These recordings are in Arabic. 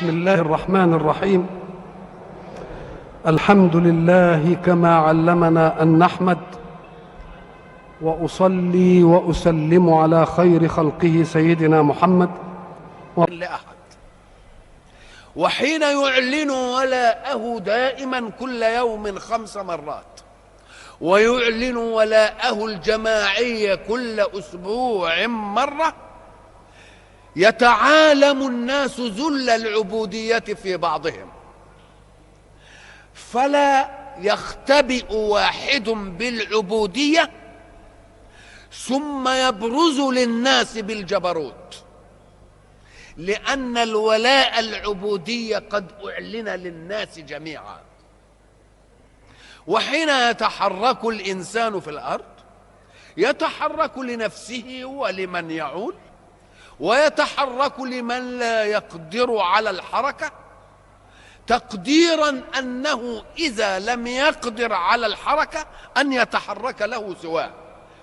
بسم الله الرحمن الرحيم. الحمد لله كما علمنا أن نحمد، وأصلي وأسلم على خير خلقه سيدنا محمد لأحد. وحين يعلن ولاءه دائما كل يوم 5 مرات، ويعلن ولاءه الجماعي كل أسبوع مرة، يتعالم الناس ذل العبودية في بعضهم، فلا يختبئ واحد بالعبودية ثم يبرز للناس بالجبروت، لأن الولاء العبودية قد أعلن للناس جميعا. وحين يتحرك الإنسان في الأرض يتحرك لنفسه ولمن يعول، ويتحرك لمن لا يقدر على الحركة، تقديرا أنه إذا لم يقدر على الحركة أن يتحرك له سواه.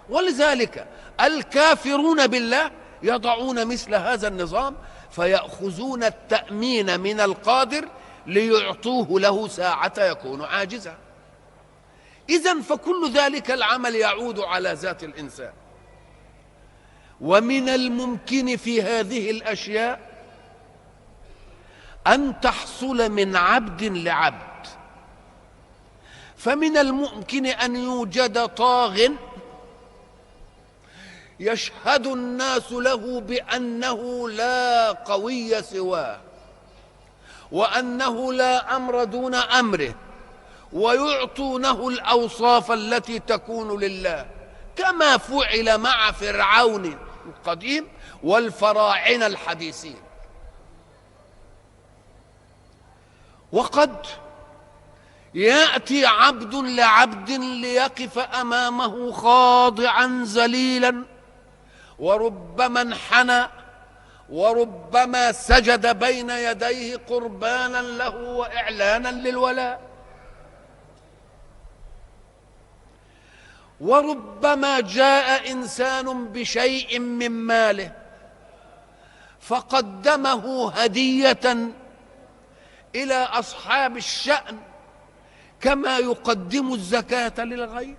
ولذلك الكافرون بالله يضعون مثل هذا النظام، فيأخذون التأمين من القادر ليعطوه له ساعة يكون عاجزا. إذن فكل ذلك العمل يعود على ذات الإنسان. ومن الممكن في هذه الأشياء أن تحصل من عبد لعبد، فمن الممكن أن يوجد طاغ يشهد الناس له بأنه لا قوي سواه، وأنه لا أمر دون أمره، ويعطونه الأوصاف التي تكون لله، كما فعل مع فرعون القديم والفراعنة الحديثين. وقد يأتي عبد لعبد ليقف أمامه خاضعا ذليلا، وربما انحنى، وربما سجد بين يديه قربانا له وإعلانا للولاء، وربما جاء إنسان بشيء من ماله فقدمه هدية إلى أصحاب الشأن كما يقدم الزكاة للغير.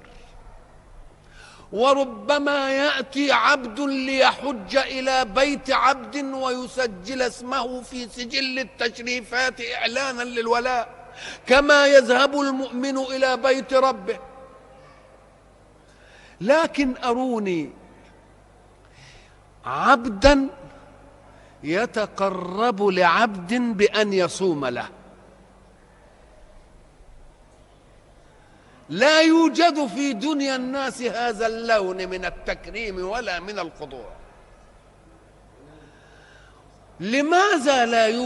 وربما يأتي عبد ليحج إلى بيت عبد ويسجل اسمه في سجل التشريفات إعلانا للولاء، كما يذهب المؤمن إلى بيت ربه. لكن أروني عبدا يتقرب لعبد بأن يصوم له. لا يوجد في دنيا الناس هذا اللون من التكريم ولا من الخضوع. لماذا لا يوجد؟